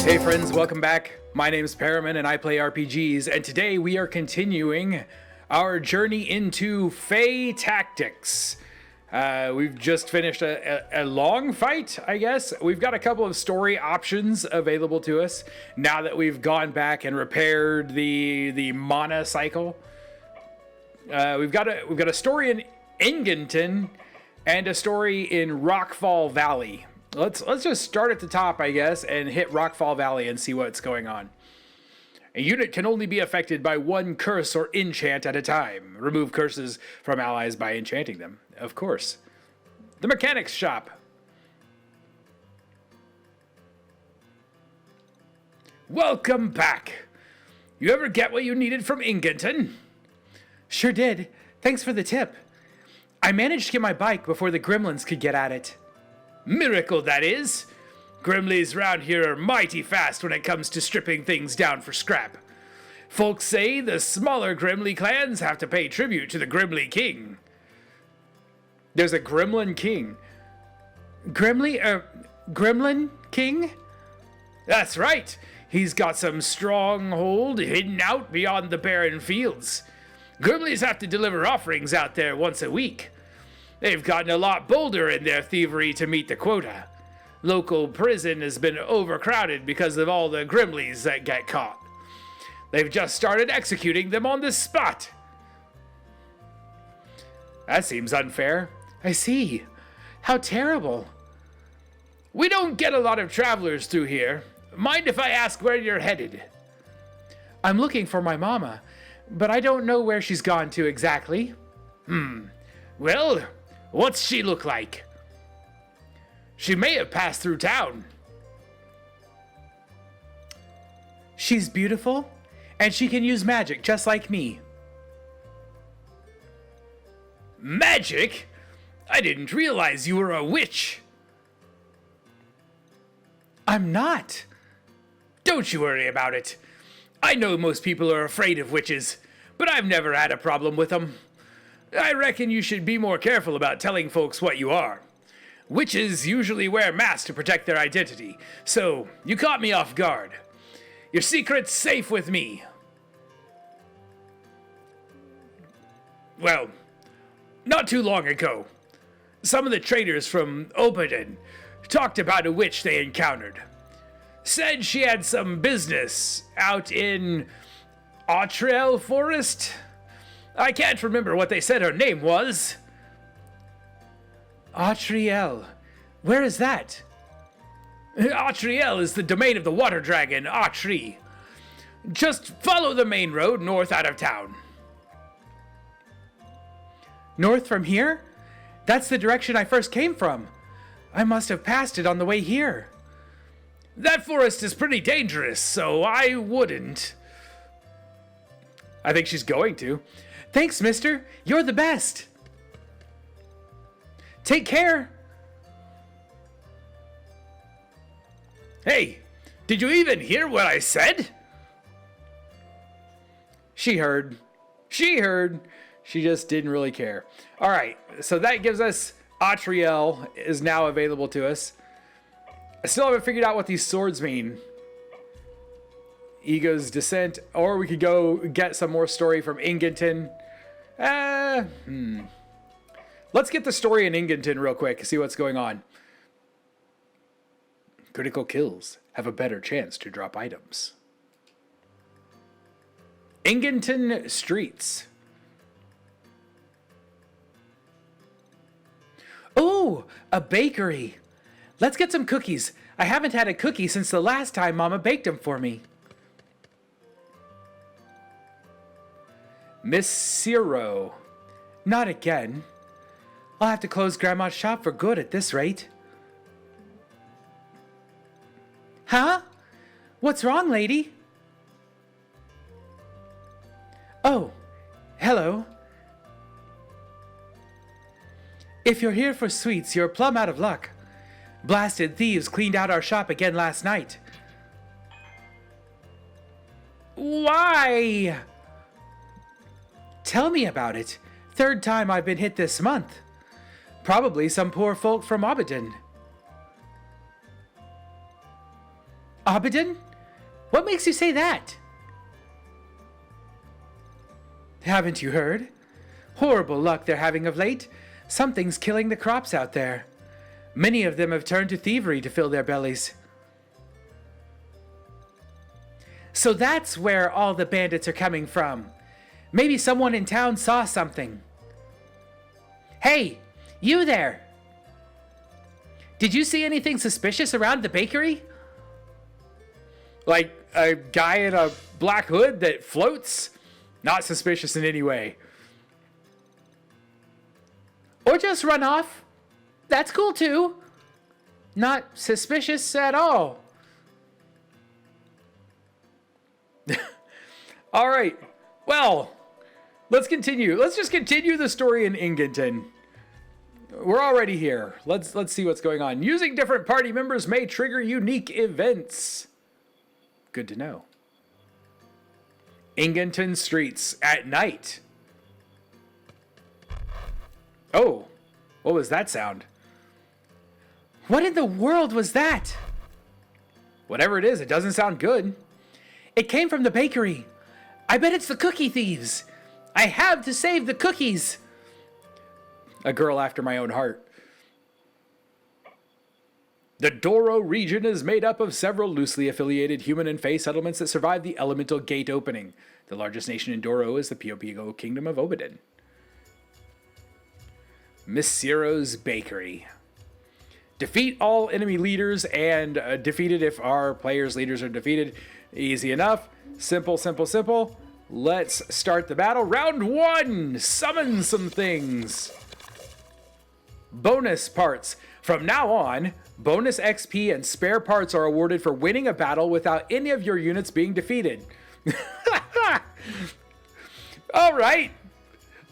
Hey friends, welcome back. My name is Perremin and I play RPGs, and today we are continuing our journey into Fae Tactics. We've just finished a long fight, I guess. We've got a couple of story options available to us now that we've gone back and repaired the mana cycle. We've got a story in Ingenton and a story in Rockfall Valley. Let's just start at the top, I guess, and hit Rockfall Valley and see what's going on. A unit can only be affected by one curse or enchant at a time. Remove curses from allies by enchanting them. Of course. The mechanics shop. Welcome back. You ever get what you needed from Ingenton? Sure did. Thanks for the tip. I managed to get my bike before the gremlins could get at it. Miracle, that is. Gremlins round here are mighty fast when it comes to stripping things down for scrap. Folks say the smaller Gremlin clans have to pay tribute to the Gremlin King. There's a Gremlin King. Gremlin King? That's right. He's got some stronghold hidden out beyond the barren fields. Gremlins have to deliver offerings out there once a week. They've gotten a lot bolder in their thievery to meet the quota. Local prison has been overcrowded because of all the gremlins that get caught. They've just started executing them on the spot. That seems unfair. I see. How terrible. We don't get a lot of travelers through here. Mind if I ask where you're headed? I'm looking for my mama, but I don't know where she's gone to exactly. Well, what's she look like? She may have passed through town. She's beautiful, and she can use magic just like me. Magic? I didn't realize you were a witch. I'm not. Don't you worry about it. I know most people are afraid of witches, but I've never had a problem with them. I reckon you should be more careful about telling folks what you are. Witches usually wear masks to protect their identity, so you caught me off guard. Your secret's safe with me. Well, not too long ago, some of the traders from Oberden talked about a witch they encountered. Said she had some business out in Autrel Forest. I can't remember what they said her name was. Autriel. Where is that? Autriel is the domain of the water dragon, Autri. Just follow the main road north out of town. North from here? That's the direction I first came from. I must have passed it on the way here. That forest is pretty dangerous, so I wouldn't. I think she's going to. Thanks, mister. You're the best. Take care. Hey, did you even hear what I said? She heard. She heard. She just didn't really care. All right, so that gives us Autriel is now available to us. I still haven't figured out what these swords mean. Ego's Descent, or we could go get some more story from Ingenton. Let's get the story in Ingenton real quick, see what's going on. Critical kills have a better chance to drop items. Ingenton streets. Oh, a bakery. Let's get some cookies. I haven't had a cookie since the last time Mama baked them for me. Miss Zero. Not again. I'll have to close Grandma's shop for good at this rate. Huh? What's wrong, lady? Oh, hello. If you're here for sweets, you're plumb out of luck. Blasted thieves cleaned out our shop again last night. Why? Tell me about it. Third time I've been hit this month. Probably some poor folk from Oberden. Abaddon? What makes you say that? Haven't you heard? Horrible luck they're having of late. Something's killing the crops out there. Many of them have turned to thievery to fill their bellies. So that's where all the bandits are coming from. Maybe someone in town saw something. Hey, you there! Did you see anything suspicious around the bakery? Like a guy in a black hood that floats? Not suspicious in any way. Or just run off. That's cool too. Not suspicious at all. All right. Well, let's continue. Let's just continue the story in Ingleton. We're already here. Let's see what's going on. Using different party members may trigger unique events. Good to know. Ingleton streets at night. Oh, what was that sound? What in the world was that? Whatever it is, it doesn't sound good. It came from the bakery. I bet it's the cookie thieves. I have to save the cookies. A girl after my own heart. The Doro region is made up of several loosely affiliated human and Fae settlements that survived the elemental gate opening. The largest nation in Doro is the Piopigo Kingdom of Obedin. Miss Ciro's Bakery. Defeat all enemy leaders and defeated if our players' leaders are defeated. Easy enough. Simple, simple, simple. Let's start the battle. Round 1. Summon some things. Bonus parts. From now on, bonus XP and spare parts are awarded for winning a battle without any of your units being defeated. All right.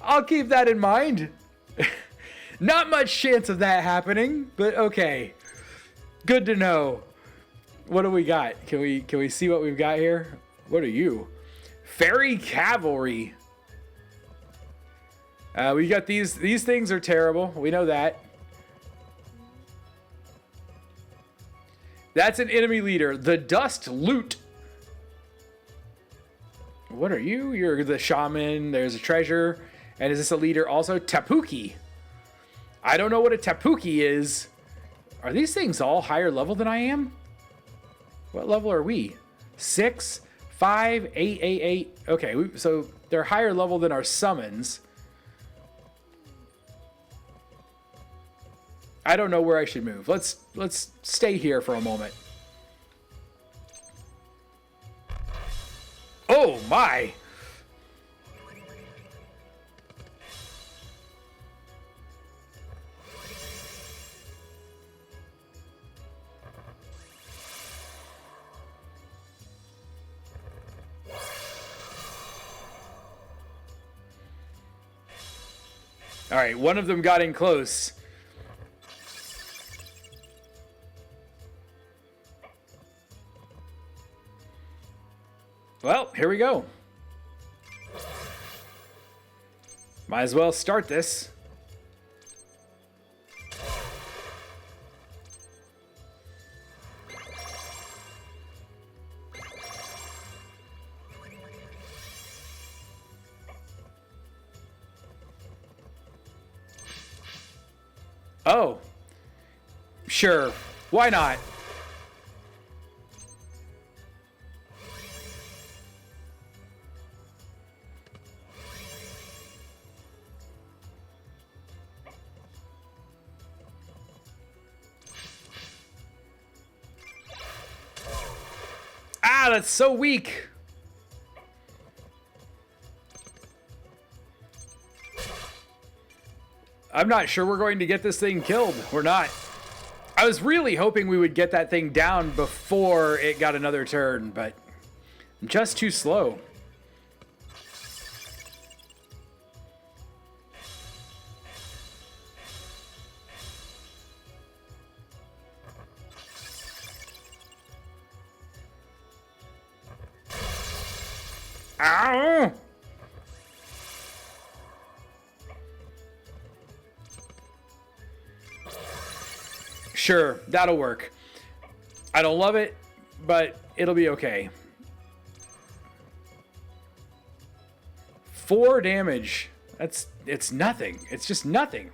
I'll keep that in mind. Not much chance of that happening, but okay. Good to know. What do we got? Can we see what we've got here? What are you? Fairy Cavalry. We got these things are terrible. We know that. That's an enemy leader. The Dust Loot. What are you? You're the shaman. There's a treasure. And is this a leader also? Tapuki. I don't know what a Tapuki is. Are these things all higher level than I am? What level are we? 6, 5, 8, 8, 8. Okay, so they're higher level than our summons. I don't know where I should move. Let's stay here for a moment. Oh my! All right, one of them got in close. Well, here we go. Might as well start this. Oh, sure. Why not? Ah, that's so weak. I'm not sure we're going to get this thing killed. We're not. I was really hoping we would get that thing down before it got another turn, but I'm just too slow. Ow! Sure, that'll work. I don't love it, but it'll be okay. 4 damage. It's nothing. It's just nothing.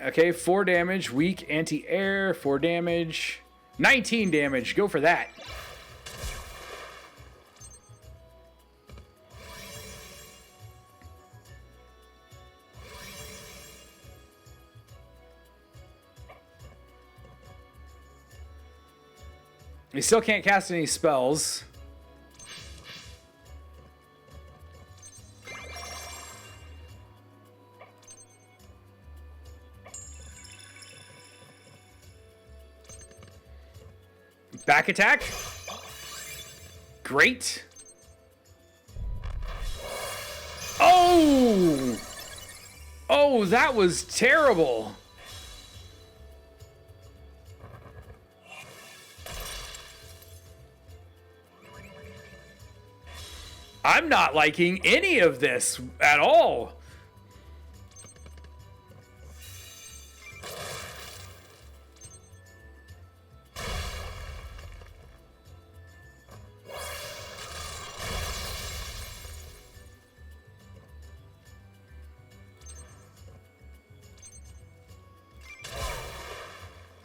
Okay, 4 damage, weak, anti-air, 4 damage, 19 damage, go for that. We still can't cast any spells. Back attack. Great. Oh! Oh, that was terrible. I'm not liking any of this at all.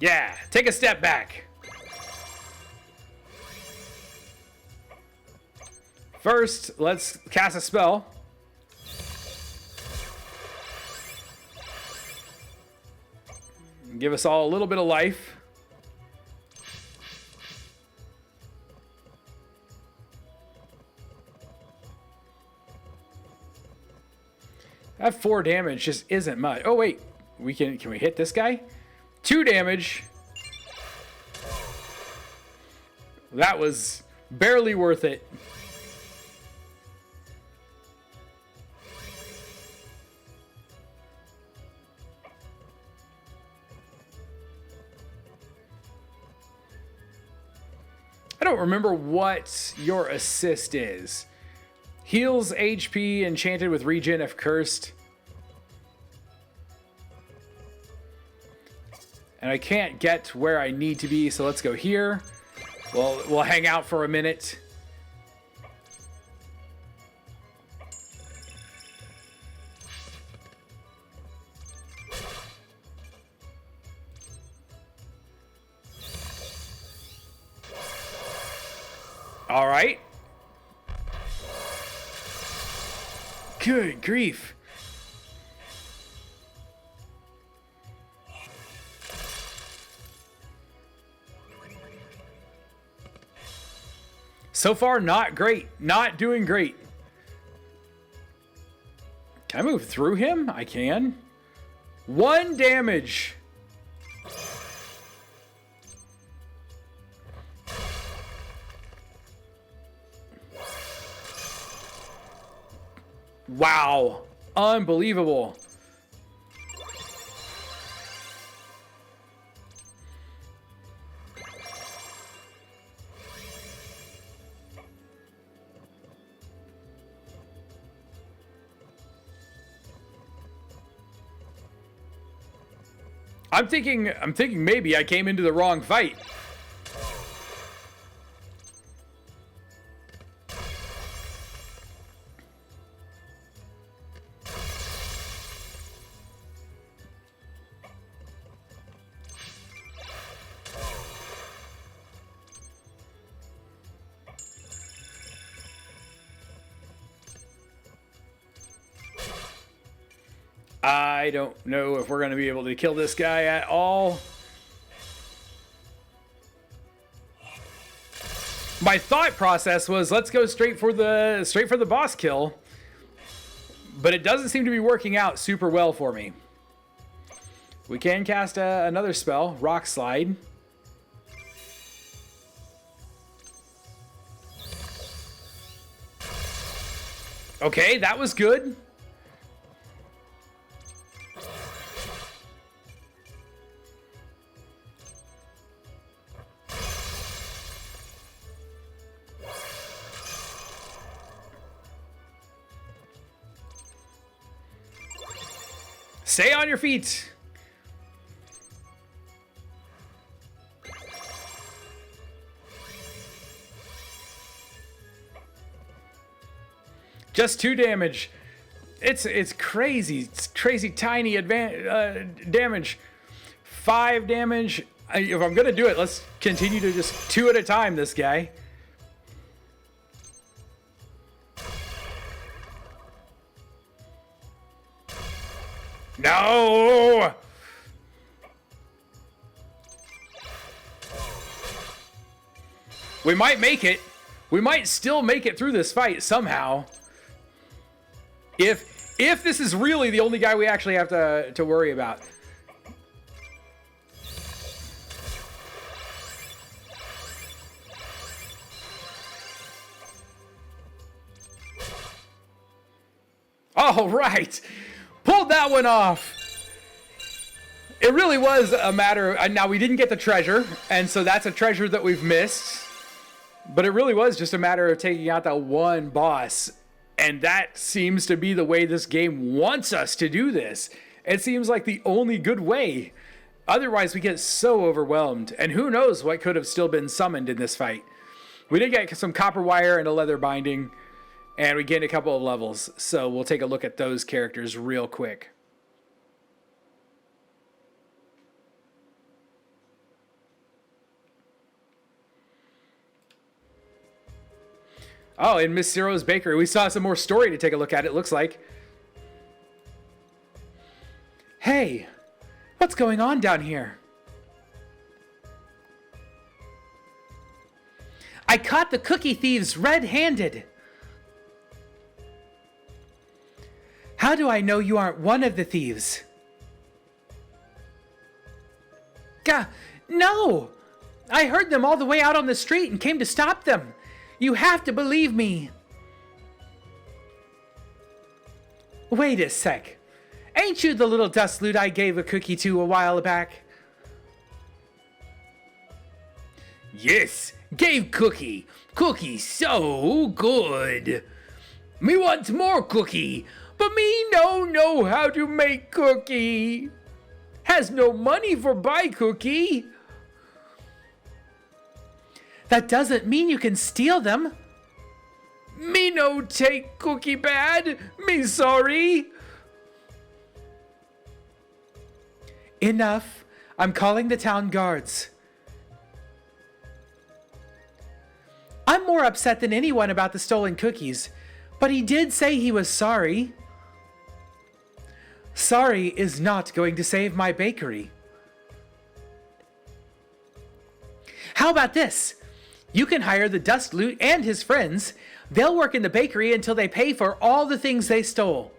Yeah, take a step back. First, let's cast a spell. Give us all a little bit of life. That 4 damage just isn't much. Oh wait, can we hit this guy? 2 damage. That was barely worth it. I don't remember what your assist is. Heals HP, enchanted with regen if cursed. And I can't get where I need to be, so let's go here. We'll hang out for a minute. All right. Good grief. So far, not great. Not doing great. Can I move through him? I can. 1 damage. Wow. Unbelievable. I'm thinking maybe I came into the wrong fight. I don't know if we're going to be able to kill this guy at all. My thought process was let's go straight for the boss kill, but it doesn't seem to be working out super well for me. We can cast another spell, Rock Slide. Okay, that was good. Stay on your feet. Just 2 damage. It's crazy. It's crazy tiny damage. 5 damage. If I'm gonna do it, let's continue to just 2 at a time. This guy. No. We might make it. We might still make it through this fight somehow. If this is really the only guy we actually have to worry about. All right. Pulled that one off. It really was a matter of, now we didn't get the treasure, and so that's a treasure that we've missed. But it really was just a matter of taking out that one boss. And that seems to be the way this game wants us to do this. It seems like the only good way. Otherwise, we get so overwhelmed. And who knows what could have still been summoned in this fight. We did get some copper wire and a leather binding. And we gained a couple of levels. So we'll take a look at those characters real quick. Oh, in Miss Zero's Bakery. We saw some more story to take a look at, it looks like. Hey, what's going on down here? I caught the cookie thieves red-handed. How do I know you aren't one of the thieves? Gah, no! I heard them all the way out on the street and came to stop them. You have to believe me. Wait a sec. Ain't you the little dust loot I gave a cookie to a while back? Yes, gave cookie. Cookie so good. Me wants more cookie, but me no know how to make cookie. Has no money for buy cookie. That doesn't mean you can steal them. Me no take cookie bad. Me sorry. Enough. I'm calling the town guards. I'm more upset than anyone about the stolen cookies, but he did say he was sorry. Sorry is not going to save my bakery. How about this? You can hire the Dust Loot and his friends. They'll work in the bakery until they pay for all the things they stole.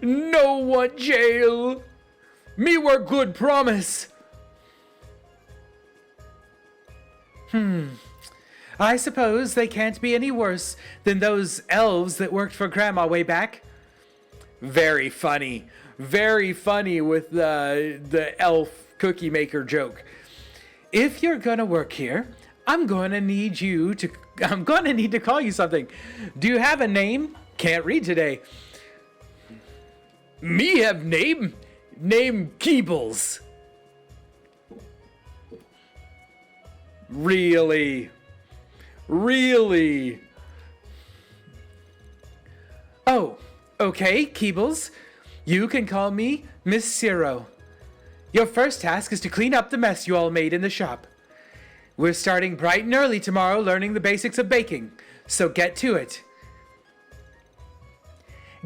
No one jail. Me were good promise. I suppose they can't be any worse than those elves that worked for Grandma way back. Very funny. Very funny with the elf cookie maker joke. If you're gonna work here, I'm gonna need to call you something. Do you have a name? Can't read today. Me have name Keebles. Really? Really? Oh, okay, Keebles. You can call me Miss Zero. Your first task is to clean up the mess you all made in the shop. We're starting bright and early tomorrow learning the basics of baking, so get to it.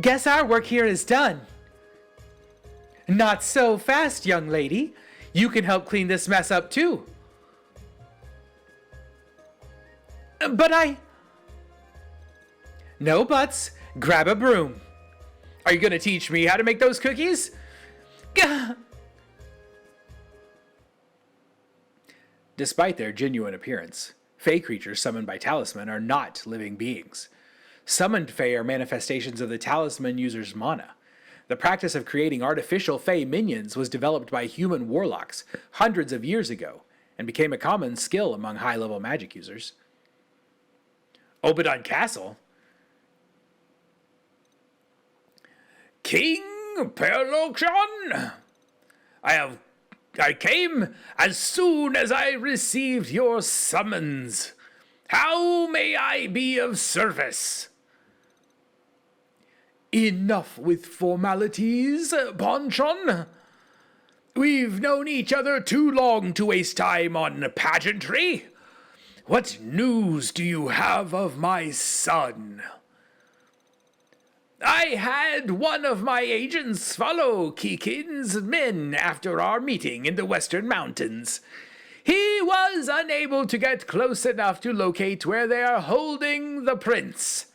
Guess our work here is done. Not so fast, young lady. You can help clean this mess up too. But No buts. Grab a broom. Are you going to teach me how to make those cookies? Gah! Despite their genuine appearance, Fae creatures summoned by Talisman are not living beings. Summoned Fae are manifestations of the Talisman user's mana. The practice of creating artificial Fae minions was developed by human warlocks hundreds of years ago and became a common skill among high-level magic users. Obadon Castle? King Perlochon. I came as soon as I received your summons. How may I be of service? Enough with formalities, Ponchon. We've known each other too long to waste time on pageantry. What news do you have of my son? I had one of my agents follow Kikin's men after our meeting in the Western Mountains. He was unable to get close enough to locate where they are holding the prince.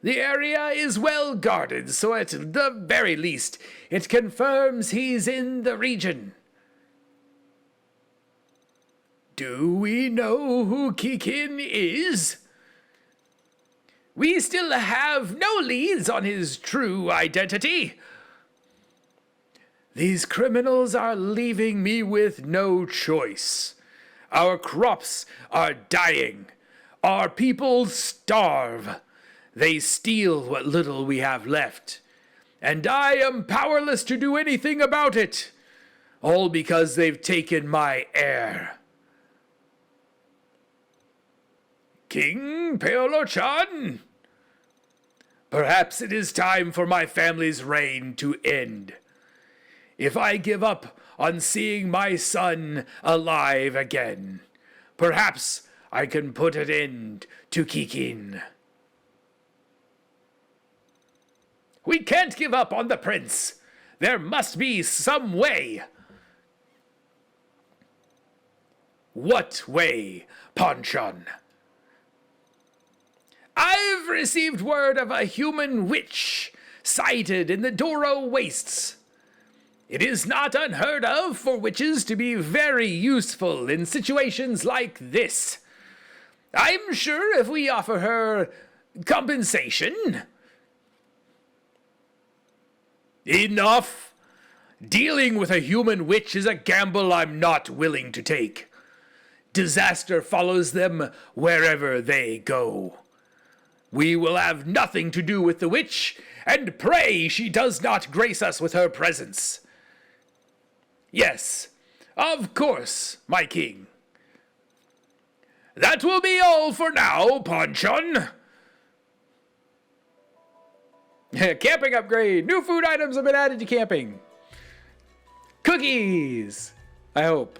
The area is well guarded, so at the very least, it confirms he's in the region. Do we know who Kikin is? We still have no leads on his true identity. These criminals are leaving me with no choice. Our crops are dying. Our people starve. They steal what little we have left. And I am powerless to do anything about it. All because they've taken my heir. King Peolochan, perhaps it is time for my family's reign to end. If I give up on seeing my son alive again, perhaps I can put an end to Kikin. We can't give up on the prince. There must be some way. What way, Ponchon? I've received word of a human witch sighted in the Doro Wastes. It is not unheard of for witches to be very useful in situations like this. I'm sure if we offer her compensation... Enough! Dealing with a human witch is a gamble I'm not willing to take. Disaster follows them wherever they go. We will have nothing to do with the witch, and pray she does not grace us with her presence. Yes, of course, my king. That will be all for now, Ponchon. Camping upgrade. New food items have been added to camping. Cookies, I hope.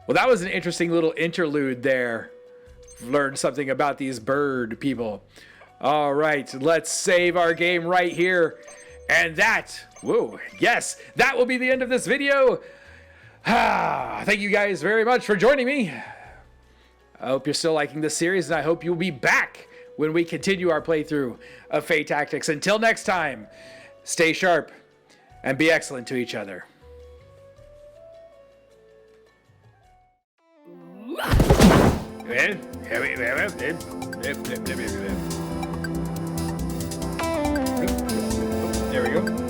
Well, that was an interesting little interlude there. Learned something about these bird people. All right, let's save our game right here. And that, whoa, yes, that will be the end of this video. Thank you guys very much for joining me. I hope you're still liking this series, and I hope you'll be back when we continue our playthrough of Fae Tactics. Until next time, stay sharp and be excellent to each other. There we go.